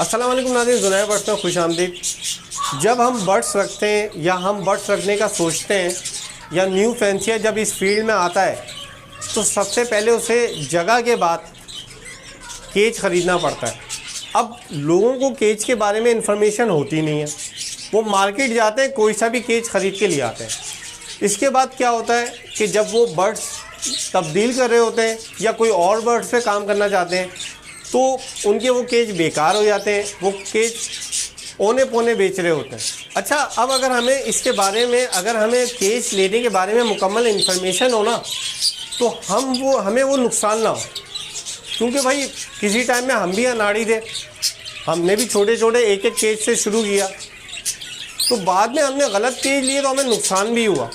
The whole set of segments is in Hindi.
अस्सलाम वालेकुम नाज़रीन, ज़ुनैर बर्ड्स में खुशामदीद। जब हम बर्ड्स रखते हैं या हम बर्ड्स रखने का सोचते हैं या न्यू फैंसियर जब इस फील्ड में आता है तो सबसे पहले उसे जगह के बाद केज ख़रीदना पड़ता है। अब लोगों को केज के बारे में इंफॉर्मेशन होती नहीं है, वो मार्केट जाते हैं, कोई सा भी केज ख़रीद के ले आते हैं। इसके बाद क्या होता है कि जब वो बर्ड्स तब्दील कर रहे होते हैं या कोई और बर्ड्स पे काम करना चाहते हैं तो उनके वो केज बेकार हो जाते हैं, वो केज औने पौने बेच रहे होते हैं। अच्छा, अब अगर हमें इसके बारे में हमें केज लेने के बारे में मुकम्मल इन्फॉर्मेशन हो ना तो हमें वो नुकसान ना हो, क्योंकि भाई किसी टाइम में हम भी अनाड़ी थे, हमने भी छोटे छोटे एक एक केज से शुरू किया, तो बाद में हमने गलत केज लिए तो हमें नुकसान भी हुआ।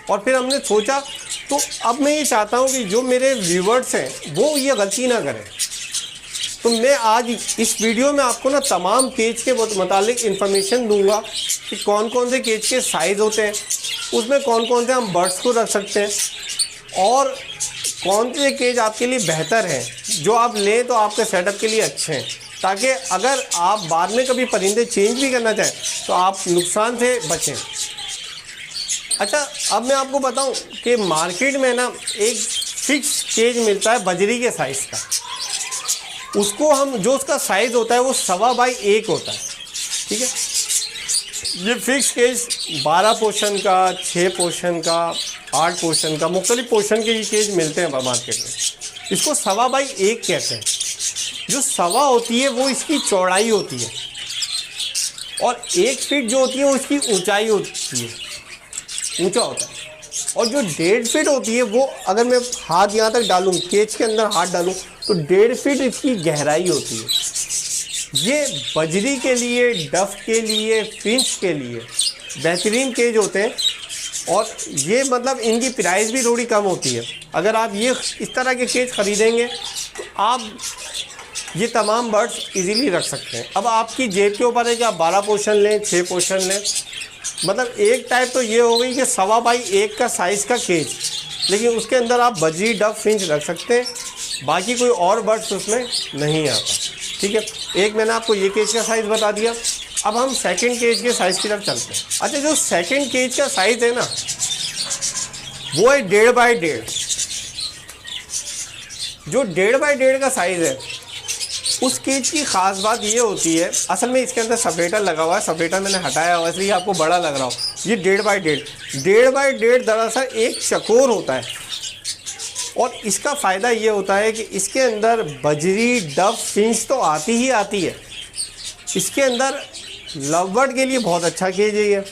और फिर हमने सोचा, तो अब मैं ये चाहता हूँ कि जो मेरे व्यूवर्स हैं वो ये गलती ना करें। तो मैं आज इस वीडियो में आपको ना तमाम केज के मुतालिक इन्फॉर्मेशन दूंगा कि कौन कौन से केज के साइज़ होते हैं, उसमें कौन कौन से हम बर्ड्स को रख सकते हैं और कौन से केज आपके लिए बेहतर हैं, जो आप लें तो आपके सेटअप के लिए अच्छे हैं, ताकि अगर आप बाद में कभी परिंदे चेंज भी करना चाहें तो आप नुकसान से बचें। अच्छा, अब मैं आपको बताऊं कि मार्केट में ना एक फिक्स केज मिलता है बजरी के साइज़ का। उसको हम जो उसका साइज़ होता है वो 1.25x1 होता है, ठीक है। ये फिक्स केज 12 पोर्शन का, 6 पोर्शन का, 8 पोर्शन का, मुख्तलिफ पोर्शन के ये केज मिलते हैं मार्केट में। इसको 1.25x कहते हैं। जो 1.25 होती है वो इसकी चौड़ाई होती है और 1 फीट जो होती है वो इसकी ऊंचाई होती है, ऊंचा होता है। और जो 1.5 फीट होती है वो, अगर मैं हाथ यहाँ तक डालूँ, केज के अंदर हाथ डालूँ तो 1.5 फीट इसकी गहराई होती है। ये बजरी के लिए, डफ के लिए, फिंच के लिए बेहतरीन केज होते हैं और ये मतलब इनकी प्राइस भी थोड़ी कम होती है। अगर आप ये इस तरह के केज ख़रीदेंगे तो आप ये तमाम बर्ड्स इजीली रख सकते हैं। अब आपकी जेब के ऊपर है कि आप 12 पोर्शन लें, 6 पोर्शन लें। मतलब एक टाइप तो ये हो गई कि 1.25x1 का साइज़ का केज, लेकिन उसके अंदर आप बजरी, डफ, फिंच रख सकते हैं, बाकी कोई और बर्ड्स उसमें नहीं आता, ठीक है। एक मैंने आपको ये केज का साइज़ बता दिया। अब हम सेकंड केज के साइज़ की तरफ चलते हैं। अच्छा, जो सेकंड केज का साइज़ है ना वो है 1.5x1.5। जो 1.5x1.5 का साइज़ है उस केज की ख़ास बात ये होती है, असल में इसके अंदर सफेटा लगा हुआ है, सफेटा मैंने हटाया हुआ इसलिए आपको बड़ा लग रहा हो। ये 1.5x1.5 दरअसल एक चकोर होता है और इसका फ़ायदा ये होता है कि इसके अंदर बजरी, डफ, फिंच तो आती ही आती है, इसके अंदर लव बर्ड के लिए बहुत अच्छा केज है ये,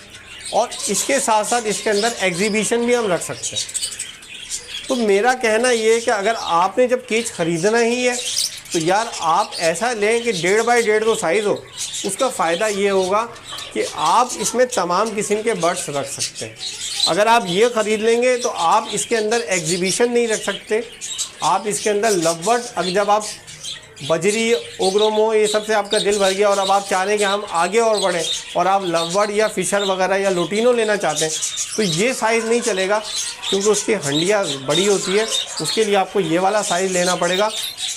और इसके साथ साथ इसके अंदर एग्जीबिशन भी हम रख सकते हैं। तो मेरा कहना ये है कि अगर आपने जब केज ख़रीदना ही है तो यार आप ऐसा लें कि 1.5x1.5 तो साइज़ हो। उसका फ़ायदा ये होगा कि आप इसमें तमाम किस्म के बर्ड्स रख सकते हैं। अगर आप ये ख़रीद लेंगे तो आप इसके अंदर एग्जीबिशन नहीं रख सकते, आप इसके अंदर लव बर्ड, अगर जब आप बजरी, ओग्रोमो, ये सब से आपका दिल भर गया और अब आप चाह रहे हैं कि हम आगे और बढ़ें और आप लव बर्ड या फिशर वगैरह या लुटिनो लेना चाहते हैं तो ये साइज़ नहीं चलेगा, क्योंकि उसकी हंडिया बड़ी होती है। उसके लिए आपको ये वाला साइज़ लेना पड़ेगा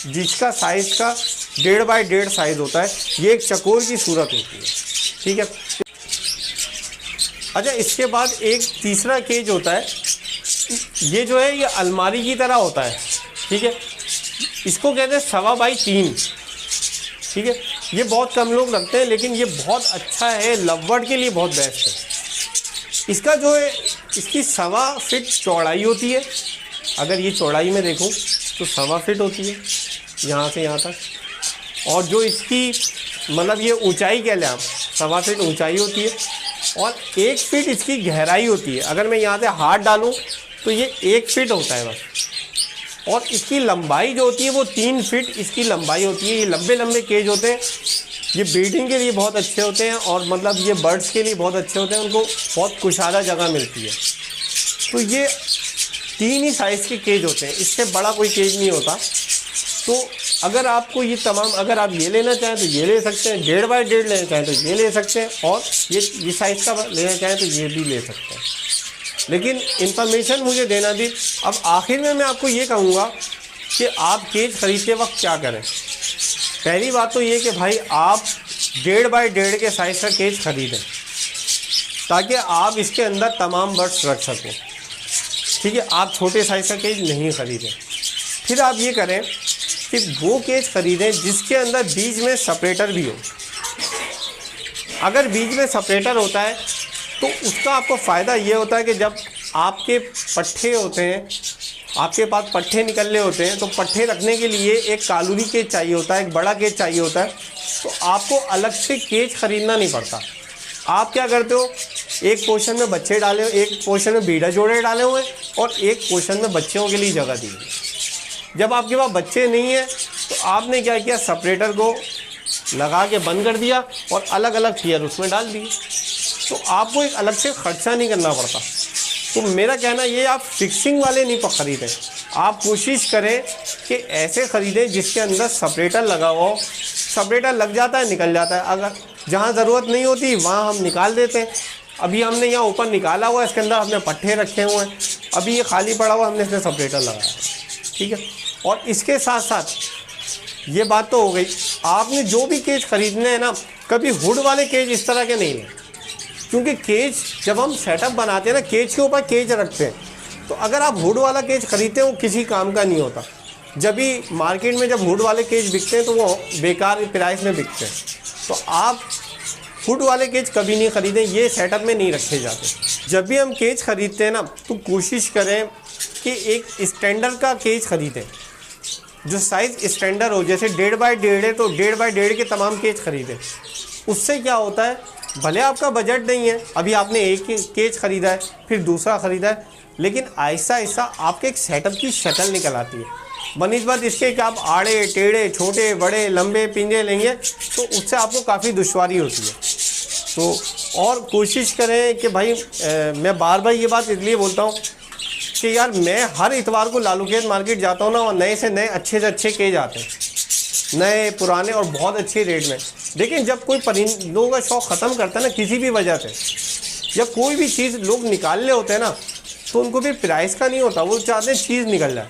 जिसका साइज़ का 1.5x1.5 साइज़ होता है। ये एक चकोर की सूरत होती है, ठीक है। अच्छा, इसके बाद एक तीसरा केज होता है, ये जो है ये अलमारी की तरह होता है, ठीक है। इसको कहते हैं 1.25x3, ठीक है। ये बहुत कम लोग रखते हैं लेकिन ये बहुत अच्छा है, लव बर्ड के लिए बहुत बेस्ट है। इसका जो है, इसकी 1.25 फीट चौड़ाई होती है। अगर ये चौड़ाई में देखूं तो 1.25 फीट होती है यहाँ से यहाँ तक, और जो इसकी मतलब ये ऊंचाई कह लें आप, 1.25 फीट ऊंचाई होती है और 1 फीट इसकी गहराई होती है। अगर मैं यहाँ से हाथ डालूँ तो ये 1 फीट होता है बस, और इसकी लंबाई जो होती है वो 3 फीट इसकी लंबाई होती है। ये लंबे लंबे केज होते हैं, ये ब्रीडिंग के लिए बहुत अच्छे होते हैं और मतलब ये बर्ड्स के लिए बहुत अच्छे होते हैं, उनको बहुत कुशादा जगह मिलती है। तो ये 3 ही साइज़ के केज होते हैं, इससे बड़ा कोई केज नहीं होता। तो अगर आपको ये तमाम, अगर आप ये लेना चाहें तो ये ले सकते हैं, 1.5x1.5 लेना चाहें तो ये ले सकते हैं, और ये साइज़ का लेना चाहें तो ये भी ले सकते हैं। लेकिन इन्फॉर्मेशन मुझे देना थी। अब आखिर में मैं आपको ये कहूँगा कि आप केज ख़रीदते वक्त क्या करें। पहली बात तो ये कि भाई आप 1.5 बाई 1.5 के साइज़ का केज खरीदें ताकि आप इसके अंदर तमाम बर्ड्स रख सकें। ठीक है, आप छोटे साइज़ का केज नहीं खरीदें। फिर आप ये करें कि वो केज खरीदें जिसके अंदर बीच में सेपरेटर भी हो। अगर बीच में सेपरेटर होता है तो उसका आपको फ़ायदा ये होता है कि जब आपके पट्ठे होते हैं, आपके पास पट्ठे निकलने होते हैं, तो पट्ठे रखने के लिए एक कालूरी केज चाहिए होता है, एक बड़ा केज चाहिए होता है। तो आपको अलग से केज ख़रीदना नहीं पड़ता। आप क्या करते हो, एक पोर्शन में बच्चे डाले हो, एक पोर्शन में बीड़ा जोड़े डाले हुए और एक पोर्शन में बच्चों के लिए जगह दी है। जब आपके पास बच्चे नहीं हैं तो आपने क्या किया, सेपरेटर को लगा के बंद कर दिया और अलग अलग टियर उसमें डाल दिए। तो आपको एक अलग से ख़र्चा नहीं करना पड़ता। तो मेरा कहना ये, आप फिक्सिंग वाले नहीं खरीदें, आप कोशिश करें कि ऐसे ख़रीदें जिसके अंदर सेपरेटर लगा हो। सेपरेटर लग जाता है, निकल जाता है, अगर जहाँ ज़रूरत नहीं होती वहाँ हम निकाल देते हैं। अभी हमने यहाँ ऊपर निकाला हुआ है, इसके अंदर हमने पट्ठे रखे हुए हैं, अभी ये खाली पड़ा हुआ, हमने इसमें सेपरेटर लगाया। ठीक है, और इसके साथ साथ ये बात तो हो गई, आपने जो भी केज ख़रीदने हैं ना, कभी हुड वाले केज इस तरह के नहीं लें, क्योंकि केज जब हम सेटअप बनाते हैं ना, केज के ऊपर केज रखते हैं, तो अगर आप हुड वाला केज ख़रीदते हैं वो किसी काम का नहीं होता। जब भी मार्केट में जब हुड वाले केज बिकते हैं तो वो बेकार प्राइस में बिकते हैं। तो आप हुड वाले केज कभी नहीं ख़रीदें, ये सेटअप में नहीं रखे जाते। जब भी हम केज ख़रीदते हैं ना, तो कोशिश करें कि एक स्टैंडर्ड का केज ख़रीदें, जो साइज़ स्टैंडर्ड हो। जैसे 1.5 बाई 1.5 है तो 1.5 बाई 1.5 के तमाम केज ख़रीदें। उससे क्या होता है, भले आपका बजट नहीं है, अभी आपने एक केज ख़रीदा है, फिर दूसरा ख़रीदा है, लेकिन आहिस्ता आहिस्ता आपके एक सेटअप की शक्ल निकल आती है। बनिस्बत इसके कि आप आड़े टेढ़े, छोटे बड़े लंबे पिंजे लेंगे तो उससे आपको काफ़ी दुश्वारी होती है। तो और कोशिश करें कि भाई मैं बार बार ये बात इसलिए बोलता हूँ कि यार मैं हर इतवार को लालूखेत मार्केट जाता हूँ ना, और नए से नए अच्छे से अच्छे केज आते हैं, नए पुराने और बहुत अच्छे रेट में। लेकिन जब कोई परिंदों का शौक़ ख़त्म करता है ना किसी भी वजह से, या कोई भी चीज़ लोग निकालने होते हैं ना, तो उनको भी प्राइस का नहीं होता, वो चाहते हैं चीज़ निकल जाए।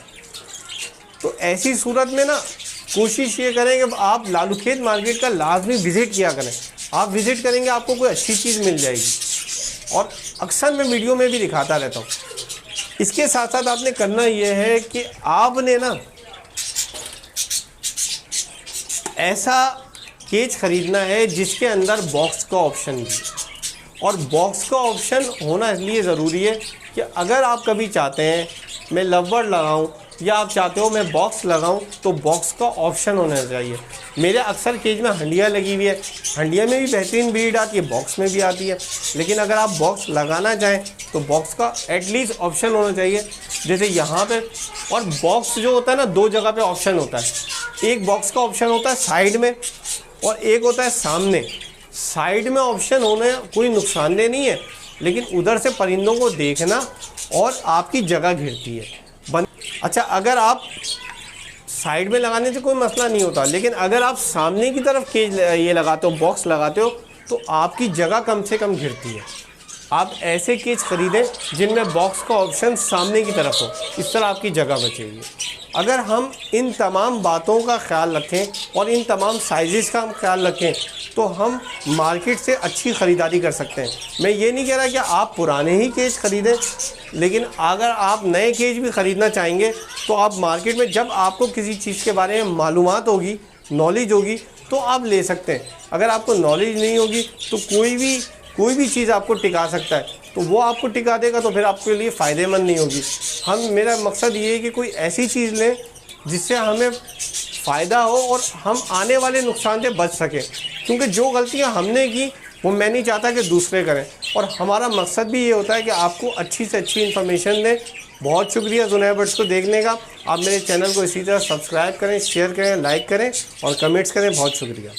तो ऐसी सूरत में ना कोशिश ये करें कि आप लालूखेत मार्केट का लाजमी विज़िट किया करें। आप विज़िट करेंगे आपको कोई अच्छी चीज़ मिल जाएगी, और अक्सर मैं वीडियो में भी दिखाता रहता हूँ। इसके साथ साथ आपने करना ये है कि आपने ना ऐसा केज ख़रीदना है जिसके अंदर बॉक्स का ऑप्शन भी, और बॉक्स का ऑप्शन होना इसलिए ज़रूरी है कि अगर आप कभी चाहते हैं मैं लवबर्ड लगाऊं, या आप चाहते हो मैं बॉक्स लगाऊं, तो बॉक्स का ऑप्शन होना चाहिए। मेरे अक्सर केज में हंडिया लगी हुई है, हंडिया में भी बेहतरीन ब्रीड आती है, बॉक्स में भी आती है, लेकिन अगर आप बॉक्स लगाना चाहें तो बॉक्स का एटलीस्ट ऑप्शन होना चाहिए। जैसे यहाँ पे, और बॉक्स जो होता है ना, 2 जगह पे ऑप्शन होता है। एक बॉक्स का ऑप्शन होता है साइड में और एक होता है सामने। साइड में ऑप्शन होने कोई नुकसानदेह नहीं है, लेकिन उधर से परिंदों को देखना और आपकी जगह घिरती है। अच्छा, अगर आप साइड में लगाने से कोई मसला नहीं होता, लेकिन अगर आप सामने की तरफ केज ये लगाते हो, बॉक्स लगाते हो, तो आपकी जगह कम से कम घिरती है। आप ऐसे केज ख़रीदें जिनमें बॉक्स का ऑप्शन सामने की तरफ हो, इस तरह आपकी जगह बचेगी। अगर हम इन तमाम बातों का ख्याल रखें और इन तमाम साइज़ का हम ख्याल रखें तो हम मार्केट से अच्छी ख़रीदारी कर सकते हैं। मैं ये नहीं कह रहा कि आप पुराने ही केज ख़रीदें, लेकिन अगर आप नए केज भी ख़रीदना चाहेंगे तो आप मार्केट में, जब आपको किसी चीज़ के बारे में मालूमात होगी, नॉलेज होगी, तो आप ले सकते हैं। अगर आपको नॉलेज नहीं होगी तो कोई भी चीज़ आपको टिका सकता है, तो वो आपको टिका देगा तो फिर आपके लिए फ़ायदेमंद नहीं होगी। मेरा मकसद ये है कि कोई ऐसी चीज़ लें जिससे हमें फ़ायदा हो और हम आने वाले नुकसान से बच सकें, क्योंकि जो गलतियां हमने की वो मैं नहीं चाहता कि दूसरे करें, और हमारा मकसद भी ये होता है कि आपको अच्छी से अच्छी इन्फॉर्मेशन दें। बहुत शुक्रिया जुनैद बर्ड्स को देखने का। आप मेरे चैनल को इसी तरह सब्सक्राइब करें, शेयर करें, लाइक करें और कमेंट्स करें। बहुत शुक्रिया।